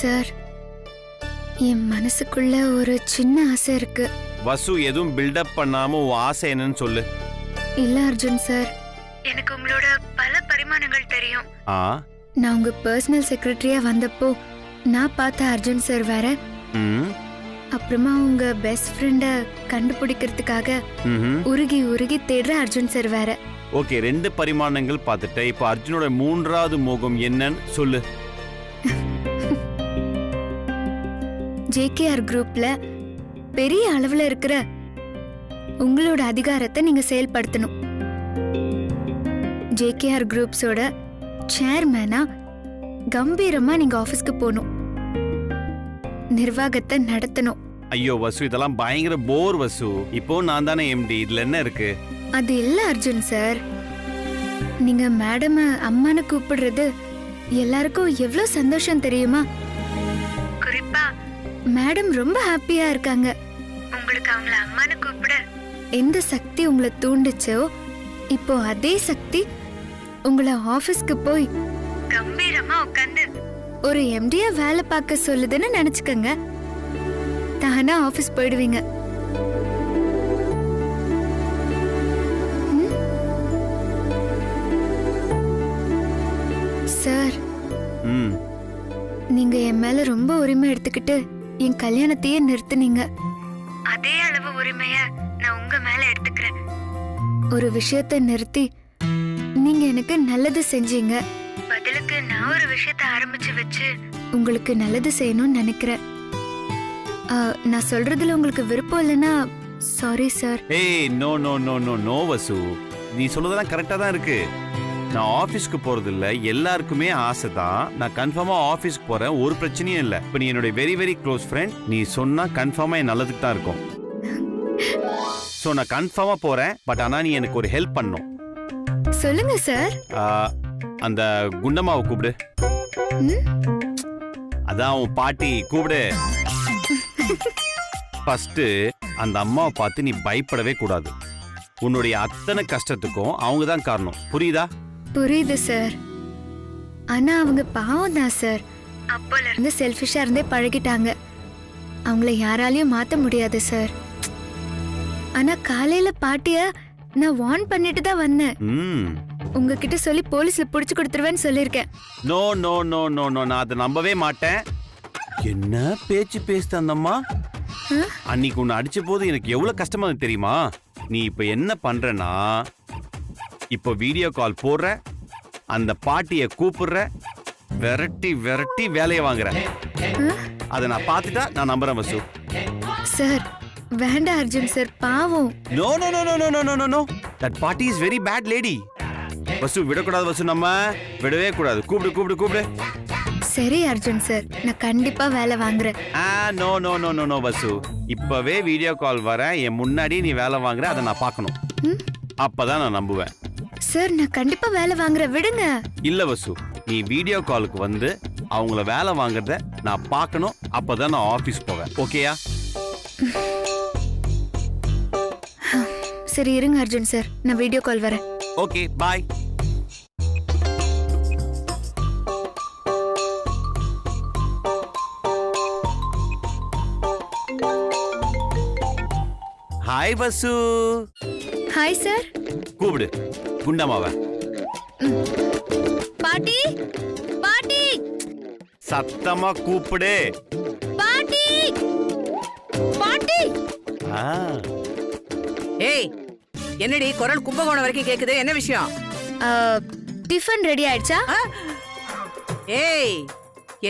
Sir, என் மனசுக்குள்ள ஒரு சின்ன ஆசை இருக்கு. வசு, எதுவும் பில்டப் பண்ணாம உன் ஆசை என்னன்னு சொல்லு. இல்ல அர்ஜுன் சார், எனக்கு உங்களோட பல பரிமாணங்கள் தெரியும். நான் உங்க பர்சனல் செக்ரட்டரியா வந்தப்போ நான் பார்த்த அர்ஜுன் சார் வேற, அப்புறமா உங்க பெஸ்ட் ஃப்ரெண்ட கண்டுபிடிக்கிறதுக்காக உருகி உருகி தேடுற அர்ஜுன் சார் வேற. ஓகே, 2 பரிமாணங்கள் பார்த்துட்ட. இப்போ அர்ஜுனோட 3வது முகம் என்னன்னு சொல்லு. ஜேகேஆர் குரூப்ல பெரிய அளவுல இருக்கிற உங்களோட அதிகாரத்தை நீங்க செயல்படுத்தணும். ஜேகேஆர் குரூப்ஸோட சேர்மேனா கம்பீரமா நீங்க ஆபீஸ்க்கு போகணும், நிர்வாகத்தை நடத்தணும். ஐயோ வசு, இதெல்லாம் பயங்கர போர் வசு. இப்போ நான் தானே எம்டி, இதுல என்ன இருக்கு? அது இல்ல அர்ஜுன் சார், நீங்க மேடம் அம்மான்னு கூப்பிடுறது எல்லாருக்கும் எவ்வளவு சந்தோஷம் தெரியுமா? குறிப்பா மேடம் ரொம்ப ஹாப்பியா இருக்காங்க. உங்களுக்கு அவங்கள அம்மான்னு கூப்பிட எந்த சக்தி உங்களை தூண்டுச்சோ, இப்போ அதே சக்தி உங்களை ஆபீஸ்க்கு போய் கம்பீரமா உட்கார்ந்து ஒரு எம்டியா வேலை பார்க்க சொல்லுதுன்னு நினைச்சுக்கங்க. தானா ஆபீஸ் போயிடுவீங்க. சார், நீங்க என் மேல ரொம்ப உரிமை எடுத்துக்கிட்டு என் கல்யாணத்தையே நிறுத்துனீங்க. அதே அளவு உரிமைய நான் உங்க மேல எடுத்துக்கிறேன். ஒரு விஷயத்தை நிறுத்தி நீங்க எனக்கு நல்லது செஞ்சீங்க, பதிலுக்கு நான் ஒரு விஷயத்தை ஆரம்பிச்சு வச்சு உங்களுக்கு நல்லது செய்யணும்னு நினைக்கிறேன். நான் சொல்றதுல உங்களுக்கு விருப்பம் இல்லைன்னா சாரி சார். ஏய், no no no no no Vasu, நீ சொல்றதெல்லாம் கரெக்டா தான் இருக்கு. நான் ஆபீஸ்க்கு போறது இல்ல, எல்லாருக்குமே ஆசை தான். நான் கன்ஃபார்மா ஆபீஸ்க்கு போறேன், ஒரு பிரச்சனையும் இல்ல. இப்ப நீ என்னோட வெரி வெரி க்ளோஸ் ஃப்ரெண்ட், நீ சொன்னா கன்ஃபார்மா என் நல்லதுக்கு தான் இருக்கும். சோ நான் கன்ஃபார்மா போறேன். பட் ஆனா நீ எனக்கு ஒரு ஹெல்ப் பண்ணணும். சொல்லுங்க சார். அந்த குண்டம்மாவை கூப்பிடு. அதான் உன் பாட்டி கூப்பிடு. ஃபர்ஸ்ட் அந்த அம்மாவை பார்த்து நீ பயப்படவே கூடாது. உன்னுடைய அத்தனை கஷ்டத்துக்கும் அவங்க தான் காரணம், புரியுதா? புரியுது சார். ஆனா அவங்க பாவம் தான் சார். அப்போல இருந்து செல்ஃபிஷா இருந்தே பழகிட்டாங்க. அவங்கள யாராலையும் மாத்த முடியாது சார். ஆனா காலையில பாட்டிய நான் வார்ன் பண்ணிட்டு தான் வந்தேன். உங்ககிட்ட சொல்லி போலீஸ்ல புடிச்சு கொடுத்துருவேன்னு சொல்லிருக்கேன். No no no no no, நான் அதை நம்பவே மாட்டேன். என்ன பேச்சு பேசுத அந்த அம்மா? அன்னைக்கு உன்னை அடிச்ச போது எனக்கு எவ்வளவு கஷ்டமா தெரியுமா? நீ இப்ப என்ன பண்றனா, இப்ப வீடியோ கால் போடுற, அந்த பாட்டிய கூப்பிடுற, விரட்டி விரட்டி வேலையை வாங்குற. அதை நான் பார்த்துட்டா நான் நம்புறேன் வசு. சார் வேண்டாம் அர்ஜுன் சார், பாவம். No no no no no no no no, that பாட்டி is very bad lady. Vasu விடக்கூடாது வசு, நம்ம விடவே கூடாது. கூப்பிடு கூப்பிடு கூப்பிடு. சரி அர்ஜுன் சார், நான் கண்டிப்பா வேலை வாங்குறேன். No no no no no Vasu, இப்பவே வீடியோ கால் வர, என் முன்னாடி நீ வேலை வாங்குற, அதை நான் பார்க்கணும். அப்பதான் நான் நம்புவேன். சார் நான் கண்டிப்பா வேலை வாங்குறேன், விடுங்க. இல்ல வசு, நீ வீடியோ காலுக்கு வந்து அவங்கள வேலை வாங்குறத நான் பார்க்கணும். அப்பதான் நான் ஆபீஸ் போவேன், ஓகேயா? சரி இருங்க அர்ஜுன் சார், நான் வீடியோ கால் வரேன். Okay, bye. Hi Vasu. Hi sir. கூப்பிடு குண்டம்மாவை. பாட்டி பாட்டி, சத்தமா கூப்பிடு. பாட்டி பாட்டி. ஏய், என்னடி குரல் கும்பகோணம் வரைக்கும் கேக்குது? என்ன விஷயம்? டிஃபன் ரெடி ஆயிடுச்சா? ஏய்,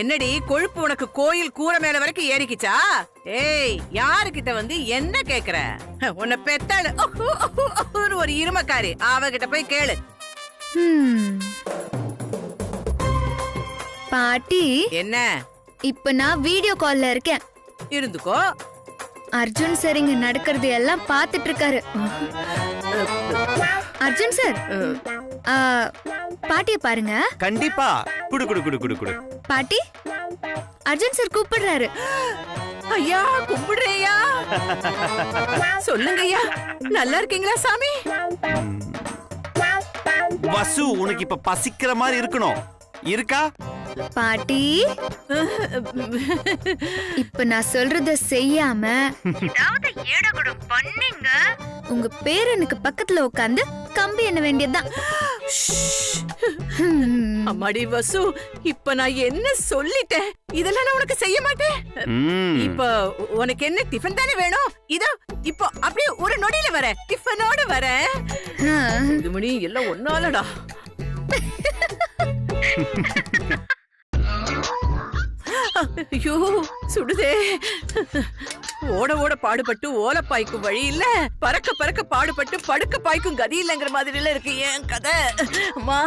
என்னடி கொழுப்பு உனக்கு கோயில் கூரை மேல வரைக்கும் ஏறிக்கிச்சா? ஏய், யாருக்கிட்ட வந்து என்ன கேக்குற? உன்னை பெத்தாளு ஒரு இருமக்காரி, அவகிட்ட போய் கேளு. பாட்டி என்ன? இப்ப நான் வீடியோ கால்ல இருக்கேன். இருந்துக்கோ. அர்ஜுன் சார் இங்க நடக்கிறது எல்லாம் பாத்துட்டு இருக்காரு. அர்ஜுன் சார், பாட்டிய பாருங்க. கண்டிப்பா. குடு குடு குடு குடு குடு. பாட்டி, அர்ஜுன் சார் கூப்பிடுறாரு. ஐயா கும்பிடுறேயா? சொல்லுங்க ஐயா, நல்லா இருக்கீங்களா சாமி? வசு, உனக்கு இப்ப பசிக்கிற மாதிரி இருக்கணும். இருக்கா? பாட்டி இப்ப நான் சொல்றத செய்யாம ஏதாவது ஏடகுடம் பண்ணீங்க உங்க பேரனுக்கு பக்கத்துல உட்கார்ந்து கம்பி என்ன வேண்டியதுதான். அம்மாடி வசு, இப்ப நான் என்ன சொல்லிட்டேன்? இதெல்லாம் நான் உனக்கு செய்ய மாட்டேன். இப்ப உனக்கு என்ன டிஃபன் தானே வேணும்? இதோ இப்போ அப்படியே ஒரு நொடியில வர டிஃபனோட வர. இது மணி எல்லாம் ஒன்னாலடா. ஐயோ சுடுதே. ஓட ஓட பாடுபட்டு ஓலப்பாய்க்கும் வழி இல்ல, பறக்க பறக்க பாடுபட்டு படுக்க பாய்க்கும் கதி இல்லங்கிற மாதிரி எல்லாம் இருக்கு ஏன் கதை. அம்மா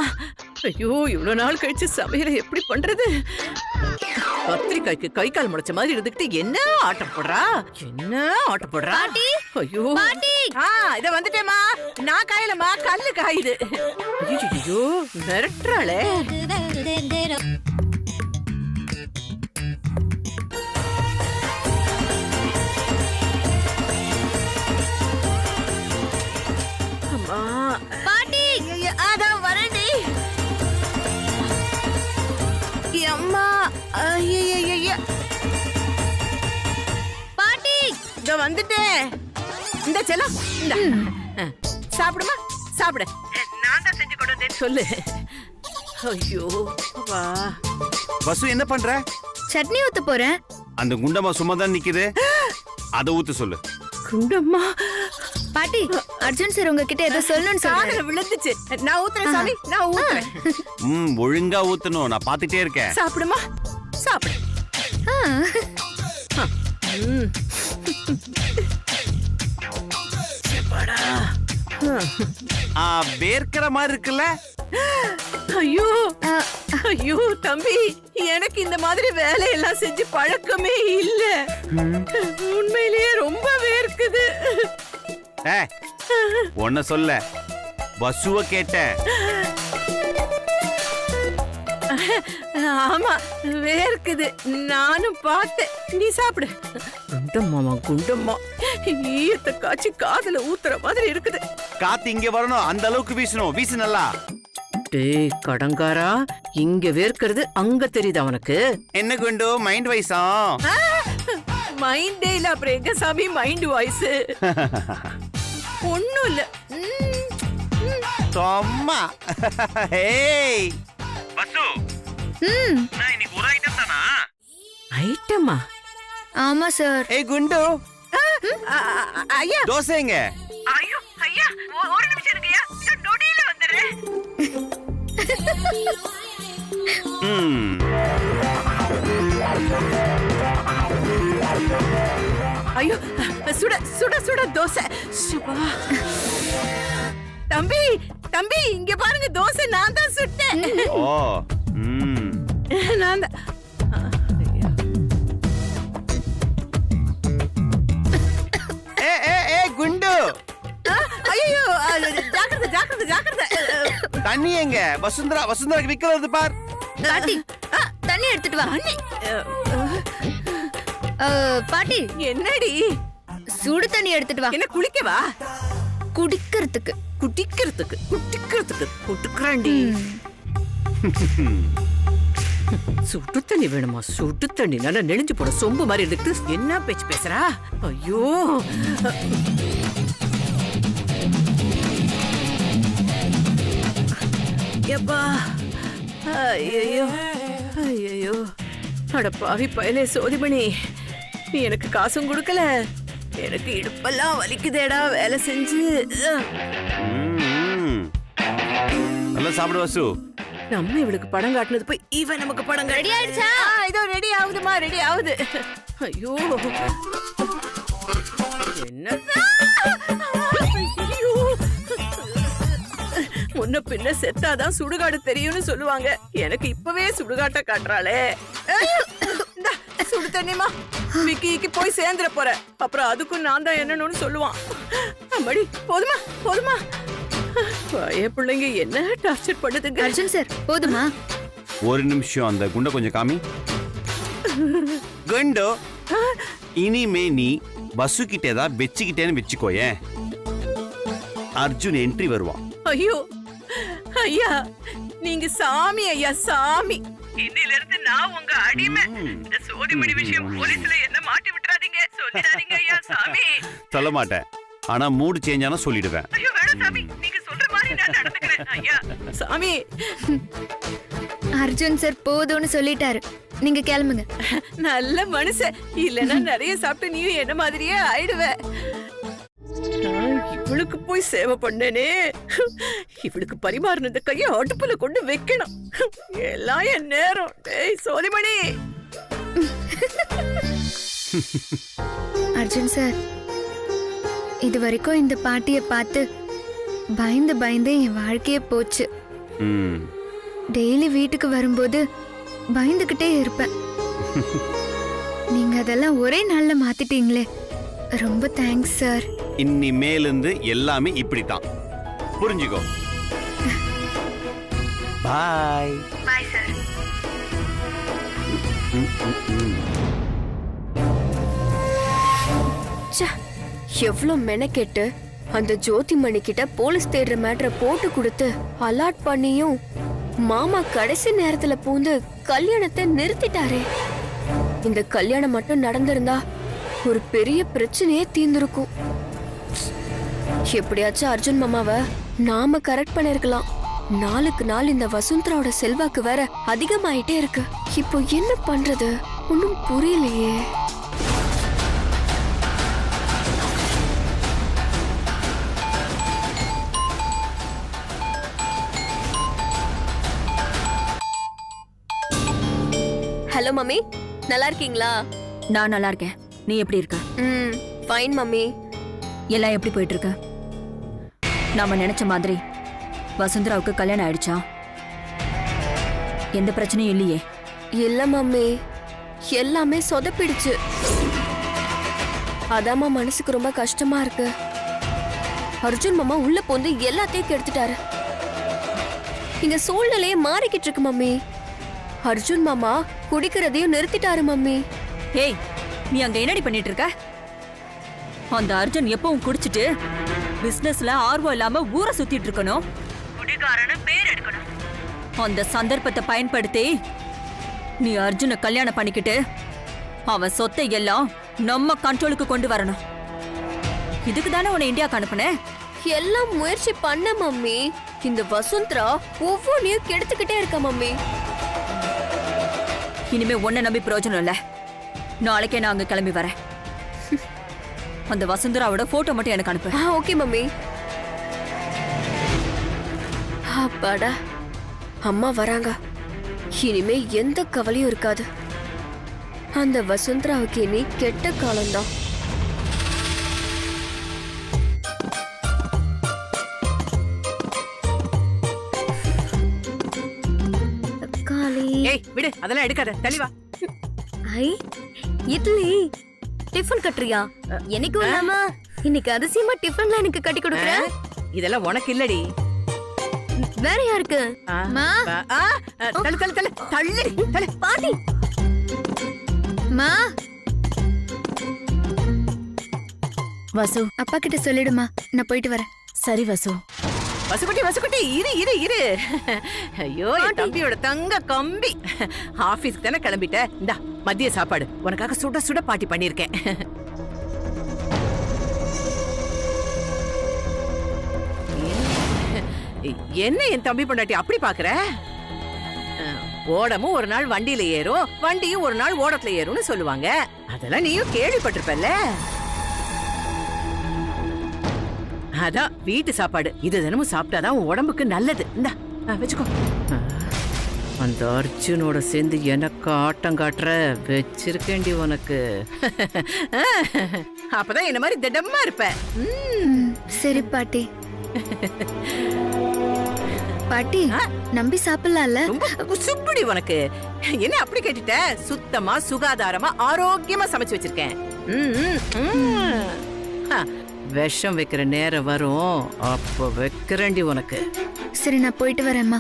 ஐயோ, இவ்வளவு நாள் கழிச்சு சமையலை எப்படி பண்றது? கத்திரிக்காய்க்கு கை கால் முளைச்ச மாதிரி இருந்துகிட்டு என்ன ஆட்டம் போடுறா, என்ன ஆட்டம் போடுறா. ஐயோ இத வந்துட்டேமா, நான் காயலமா, கல்லு காயுது. ஐயோ மிரட்டுறாளே. பாட்டி அதான் வரேன்டி. அம்மா பாட்டி இதோ வந்துட்டேன். இந்த செல்லம் இந்த சாப்பிடுமா, சாப்பிடு. நான் தான் செஞ்சு கொண்டு வந்தேன் சொல்லு. ஐயோ வா. வசு என்ன பண்ற? சட்னி ஊத்த போறேன். அந்த குண்டம்மா சும்மா தான் நிக்குது, அத ஊத்து சொல்லு. குண்டம்மா பாட்டி, அர்ஜுன் சார் உங்ககிட்ட ஏதோ சொல்லணும்னு சொன்னாரு. விழுந்துச்சு. நான் ஊத்துறேன் சாமி, நான் ஊத்துறேன். ஒழுங்கா ஊத்தணும், நான் பாத்துட்டே இருக்கேன். சாப்பிடுமா, சாப்பிடு. வேர்க்கிற மாதிரி இருக்குல்ல? ஐயோ ஐயோ தம்பி, எனக்கு இந்த மாதிரி வேலையெல்லாம் செஞ்சு பழக்கமே இல்ல. உண்மையிலேயே ரொம்ப வேர்க்குது. ஒன்ன சொல்ல, வசுவ கேட்டேன். ஆமா வேர்க்குது, நானும் பார்த்தேன். நீ சாப்பிடு. குண்டம்மாமா குண்டம்மா, ஈயத்தை காய்ச்சி காதுல ஊத்துற மாதிரி இருக்குது. காத்து இங்க வரணும், அந்த அளவுக்கு வீசணும். வீசு நல்லா. டேய் கடங்காரா, இங்க வேர்க்கிறது அங்க தெரியுது அவனுக்கு. என்ன குண்டு மைண்ட் வைஸா? மைண்டே இல்ல, அப்புறம் எங்க சாமி மைண்ட் வாய்ஸ்? ஒண்ணும் இல்ல. சும்மா. ஏய் வசு, நான் இன்னைக்கு ஒரு ஐட்டம் தானா? ஐட்டமா? ஆமா சார். ஏய் குண்டு, ஐயா தோசைங்க. ஐயோ ஐயா, ஒரு நிமிஷம் இருங்கயா, நொடியில வந்துடுறேன். ஐயோ சுட சுட சுட தோசை. தம்பி தம்பி, இங்க பாருங்க, தோசை நான் தான் சுட்டேன். ஓ நான் தான். குண்டு, ஐயோ ஜாக்கிரதை ஜாக்கிரதை ஜாக்கிரதை. தண்ணி எங்க? வசுந்தரா, வசுந்தராக்கு விக்கிறது பார். பாட்டி தண்ணி எடுத்துட்டு வா. பாட்டி என்னடி? சுடு தண்ணி எடுத்துட்டு வா. என்ன குளிக்கவா? குடிக்கிறதுக்கு. குடிக்கிறதுக்கு குடிக்கிறதுக்கு குட்டுக்கிறாண்டி. சுட்டு தண்ணி வேணுமா? சுட்டு தண்ணி நல்லா நெளிஞ்சு போட சொம்பு மாதிரி இருந்துட்டு என்ன பேச்சு பேசுறா? ஐயோ எப்பா, ஐயோ ஐயோ, அட பாவி பயலே சோதிமணி, நீ எனக்கு காசும் கொடுக்கல, எனக்கு இடுப்பெல்லாம் வலிக்குதேடா வேலை செஞ்சு. நல்லா சாப்பிடு வசு. நம்ம இவளுக்கு படம் காட்டுனது போய் இவன் நமக்கு படம். ரெடி ஆயிடுச்சா? இதோ ரெடி ஆகுதுமா, ரெடி ஆகுது. ஐயோ என்ன முன்ன பின்ன செத்தாதான் சுடுகாடு தெரியும்னு சொல்லுவாங்க. எனக்கு இப்பவே சுடுகாட்ட காட்டுறாளே. சுடு தண்ணிமா, விக்கிக்கு போய் சேர்ந்துட போற, அப்புறம் அதுக்கும் நான் தான் என்னன்னு சொல்லுவான். அம்மாடி, போதுமா போதுமா. என் பிள்ளைங்க என்ன டார்ச்சர் பண்ணுதுங்க. அர்ஜுன் சார் போதுமா? ஒரு நிமிஷம், அந்த குண்டை கொஞ்சம் காமி. குண்டு, இனிமே நீ வசு கிட்டே தான் வச்சுக்கிட்டேன்னு வச்சுக்கோயேன், அர்ஜுன் என்ட்ரி வருவான். ஐயோ ஐயா, நீங்க சாமி ஐயா, சாமி. இன்னையில இருந்து நான் உங்க அடிமை. இந்த சோதிமணி விஷயம் போலீஸ்ல என்ன மாட்டி விட்டுறாதீங்க, சொல்லிடாதீங்க ஐயா சாமி. சொல்ல மாட்டேன், ஆனா மூடு சேஞ்ச் ஆனா சொல்லிடுவேன். ஐயோ வேணாம் சாமி, நீங்க சொல்ற மாதிரி நான் நடந்துக்கிறேன் ஐயா சாமி. அர்ஜுன் சார் போதும்னு சொல்லிட்டாரு, நீங்க கிளம்புங்க. நல்ல மனுஷன், இல்லன்னா நிறைய சாப்பிட்டு நீயும் என்ன மாதிரியே ஆயிடுவ. இவளுக்கு போய் சேவை பண்ணனே, இவளுக்கு பரிமாறின இந்த கையை அடுப்புல கொண்டு வைக்கணும். எல்லாம் என் நேரம். டேய் சோதிமணி. அர்ஜுன் சார், இது வரைக்கும் இந்த பாட்டிய பார்த்து பயந்து பயந்து என் வாழ்க்கையே போச்சு. டெய்லி வீட்டுக்கு வரும்போது பயந்துகிட்டே இருப்பேன். நீங்க அதெல்லாம் ஒரே நாள்ல மாத்திட்டீங்களே, ரொம்ப தேங்க்ஸ் சார். இனிமேலிருந்து எல்லாமே இப்படித்தான், புரிஞ்சுக்கோ. பாய். Bye sir. எவ்வளவு மெனக்கெட்டு அந்த ஜோதிமணி கிட்ட போலீஸ் தேடுற மேட்டரை போட்டு கொடுத்து அலாட் பண்ணியும் மாமா கடைசி நேரத்துல பூந்து கல்யாணத்தை நிறுத்திட்டாரே. இந்த கல்யாணம் மட்டும் நடந்திருந்தா ஒரு பெரிய பிரச்சனையே தீர்ந்திருக்கும். எப்படியாச்சும் அர்ஜுன் மாமாவை நாம கரெக்ட் பண்ணிருக்கலாம். நாளுக்கு நாள் இந்த வசுந்தராவோட செல்வாக்கு வேற அதிகமாயிட்டே இருக்கு. இப்போ என்ன பண்றது ஒன்னும் புரியலையே. ஹலோ மம்மி, நல்லா இருக்கீங்களா? நான் நல்லா இருக்கேன். நீ எப்படி இருக்க? Fine mummy. எல்லாம் எப்படி போயிட்டு இருக்கு? நாம நினைச்ச மாதிரி வசுந்தராவுக்கு கல்யாணம் ஆயிடுச்சா? எந்த பிரச்சனையும் இல்லையே? இல்ல மம்மி, எல்லாமே சொதப்பிடுச்சு. அதாம்மா மனசுக்கு ரொம்ப கஷ்டமா இருக்கு. அர்ஜுன் மாமா உள்ள போந்து எல்லாத்தையும் கெடுத்துட்டாரு. இங்க சூழ்நிலையே மாறிக்கிட்டு இருக்கு மம்மி. அர்ஜுன் மாமா குடிக்கிறதையும் நிறுத்திட்டாரு மம்மி. ஏய், நீ அங்க என்னடி பண்ணிட்டு இருக்க? அந்த அர்ஜுன் எப்பவும் குடிச்சிட்டு பிசினஸ்ல ஆர்வம் இல்லாம ஊரை சுத்திட்டு இருக்கணும், குடிகாரன்னு பேர் எடுக்கணும். அந்த சந்தர்ப்பத்தை பயன்படுத்தி நீ அர்ஜுனை கல்யாணம் பண்ணிக்கிட்டு அவன் சொத்தை எல்லாம் நம்ம கண்ட்ரோலுக்கு கொண்டு வரணும். இதுக்கு தானே உன்னை இந்தியாவுக்கு அனுப்புனேன். எல்லாம் முயற்சி பண்ண மம்மி. இந்த வசுந்தரா ஒவ்வொன்றையும் கெடுத்துக்கிட்டே இருக்க மம்மி. இனிமே உன்னை நம்பி பிரயோஜனம் இல்ல. நாளைக்கே நான் அங்க கிளம்பி வரேன். அந்த வசுந்தராவோட போட்டோ மட்டும் எனக்கு அனுப்பு. Okay mummy. அப்பாடா, அம்மா வராங்க. இனிமே எந்த கவலையும் இருக்காது. அந்த வசுந்தராவுக்கு இனி கெட்ட காலம்தான். ஏய் விடு, அதெல்லாம் எடுக்காத, தெளிவா. ஐ இட்லி டிஃபன் கட்டுறியா? எனக்கு இல்லாம இன்னைக்கு அதிசயமா டிஃபன்ல எனக்கு கட்டி கொடுக்குற. இதெல்லாம் உனக்கு இல்லடி, வேற யாருக்கு? மா, தள்ளு தள்ளு தள்ளு தள்ளு தள்ளு. பாட்டி மா, வசு, அப்பா கிட்ட சொல்லிடுமா, நான் போயிட்டு வரேன். சரி வசு. வசுக்குட்டி வசுக்குட்டி, இரு இரு இரு. ஐயோ, என் தம்பியோட தங்க கம்பி. ஆபீஸ்க்கு தானே கிளம்பிட்ட? இந்தா மதிய சாப்பாடு உனக்காக சுட சுட பாட்டி பண்ணிருக்கேன். என்ன என் தம்பி பொண்டாட்டி அப்படி பாக்குற? ஓடமும் ஒரு நாள் வண்டியில ஏறும், வண்டியும் ஒரு நாள் ஓடத்துல ஏறும்னு சொல்லுவாங்க. அதெல்லாம் நீயும் கேள்விப்பட்டிருப்பல்ல. அதான் வீட்டு சாப்பாடு. இது தினமும் சாப்பிட்டாதான் உன் உடம்புக்கு நல்லது. இந்தா வச்சுக்கோ. அந்த அர்ஜுனோட சேர்ந்து எனக்கு ஆட்டம் காட்டுற வச்சிருக்கேண்டி உனக்கு. அப்பதான் என்ன மாதிரி திடமா இருப்ப. சரி பாட்டி. பாட்டி, நம்பி சாப்பிடலாம்ல? ரொம்ப சுப்படி உனக்கு. என்ன அப்படி கேட்டுட்ட? சுத்தமா சுகாதாரமா ஆரோக்கியமா சமைச்சு வச்சிருக்கேன். விஷம் வைக்கிற நேரம் வரும், அப்ப வைக்கிறேன்டி உனக்கு. சரி, நான் போயிட்டு வரேம்மா.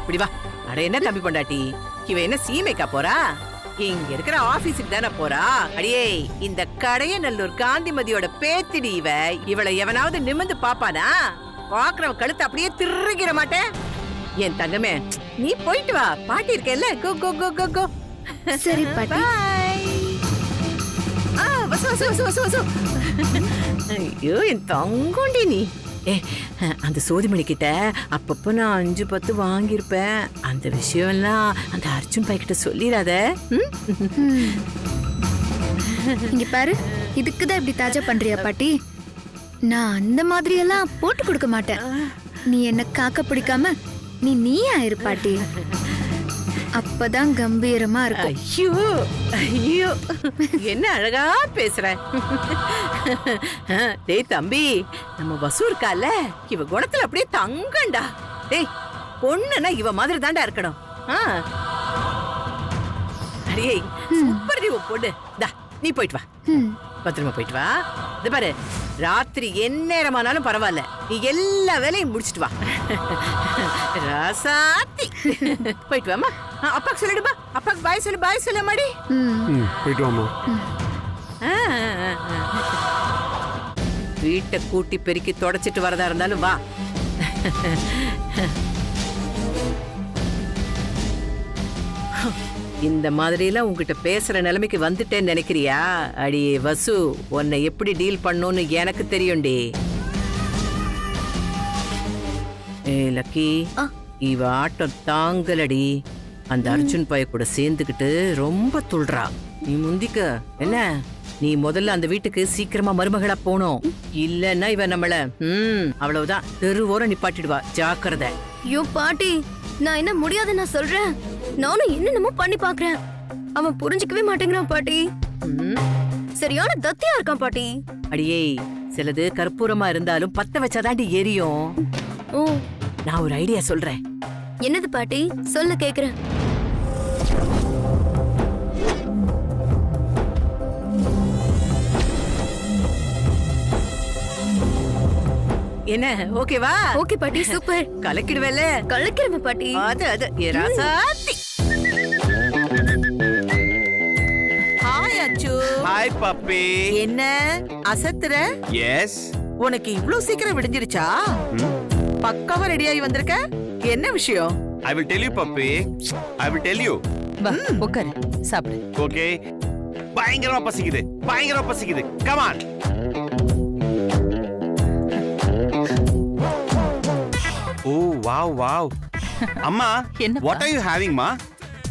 இப்படி வா. அட என்ன தம்பி பொண்டாட்டி, இவ என்ன சீமைக்கா போறா? இங்க இருக்கிற ஆபீஸுக்கு தானே போறா? அடியே, இந்த கடையநல்லூர் காந்திமதியோட பேத்திடி இவ. இவளை எவனாவது நிமிந்து பாப்பானா? பாக்குறவன் கழுத்து அப்படியே திருகிற மாட்டேன். என் தங்கமே, நீ போயிட்டு வா, பாட்டி இருக்கேல்ல. கோ கோ கோ கோ கோ. சரி பாட்டி. பாய். வசு வசு வசு வசு வசு. ஐயோ என் தங்கோண்டி நீ. அந்த சோதிமணி கிட்ட அப்பப்போ நான் 5-10 வாங்கியிருப்பேன். அந்த விஷயம் எல்லாம் அந்த அர்ஜுன் பை கிட்ட சொல்லிடாத. இங்க பாரு, இதுக்குதான் இப்படி தாஜா பண்றியா பாட்டி? நான் அந்த மாதிரி எல்லாம் போட்டு கொடுக்க மாட்டேன். நீ என்ன காக்க பிடிக்காம நீயே ஆயிரு பாட்டி. அப்பதான் கம்பீரமா இருக்கும். ஐயோ ஐயோ என்ன அழகா பேசுற. டேய் தம்பி, நம்ம வசு இருக்கால, இவ குணத்துல அப்படியே தங்கண்டா. டேய் பொண்ணுன்னா இவ மாதிரி தாண்டா இருக்கணும். அடியே சூப்பர் இவ பொண்ணு. டா நீ போயிட்டு வா, பத்திரமா போயிட்டு வா. இது பாரு, ராத்திரி எந்நேரமானாலும் பரவாயில்ல, நீ எல்லா வேலையும் முடிச்சிட்டு வா. ராசாத்தி போயிட்டு வாமா. அப்பாக்கு சொல்லிடுமா, அப்பாக்கு பாய் சொல்லு, பாய் சொல்ல மாடி. போயிட்டு வாமா. வீட்டை கூட்டி பெருக்கி தொடச்சிட்டு வரதா இருந்தாலும் வா. இந்த மாதிரி எல்லாம் உங்ககிட்ட பேசுற நிலைமைக்கு வந்துட்டேன்னு நினைக்கிறியா? அடியே வசு, உன்னை எப்படி டீல் பண்ணணும்னு எனக்கு தெரியும்டி. ஏ லக்கி, இவ ஆட்டம் தாங்கலடி. அந்த அர்ஜுன் பைய கூட சேர்ந்துக்கிட்டு ரொம்ப துள்றா. நீ முந்திக்க என்ன? நீ முதல்ல அந்த வீட்டுக்கு சீக்கிரமா மருமகளா போனோம். இல்லன்னா இவ நம்மள அவ்வளவுதான் தெருவோரம் நிப்பாட்டிடுவா. ஜாக்கிரதை. ஐயோ பாட்டி, நான் என்ன முடியாது நான் சொல்றேன். நானும் என்னென்னமோ பண்ணி பாக்குறேன். அவன் புரிஞ்சுக்கவே மாட்டேங்கிறான் பாட்டி. சரியான தத்தியா இருக்கான் பாட்டி. அடியே, சிலது கற்பூரமா இருந்தாலும் பத்த வச்சாதாண்டி எரியும். ஓ, நான் ஒரு ஐடியா சொல்றேன். என்னது பாட்டி? சொல்ல கேக்குறேன். என்ன ஓகேவா? ஓகே பாட்டி, சூப்பர். கலக்கிடுவேல. கலக்கிறம பாட்டி. அது ராசாத்தி. ஹாய் அச்சு. Hi puppy. என்ன அசத்துற? எஸ். உனக்கு இவ்ளோ சீக்கிரம் விடிஞ்சிருச்சா? பக்காவா ரெடி ஆகி வந்திருக்க. என்ன விஷயம்? I will tell you puppy. I will tell you. உட்காரு, சாப்பிடு. ஓகே. பயங்கரமா பசிக்குது, பயங்கரமா பசிக்குது. Come on. Oh wow wow. அம்மா, what are you having ma?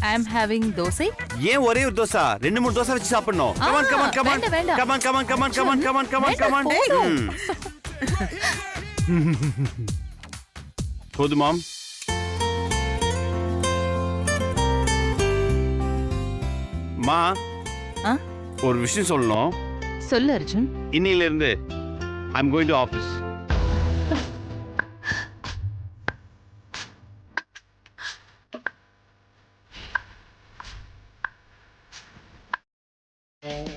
I am having dosai. ஏன் ஒரே ஒரு தோசை? 2-3 தோசை வச்சு சாப்பிடணும். Come on, come on, come on. வேண்டாம். Come on, come on, come on, come on, come on, come on, come on. போதும் மாம். மா, ஒரு விஷயம் சொல்லணும். சொல்லு அர்ஜுன். இன்னையில இருந்து I'm going to office.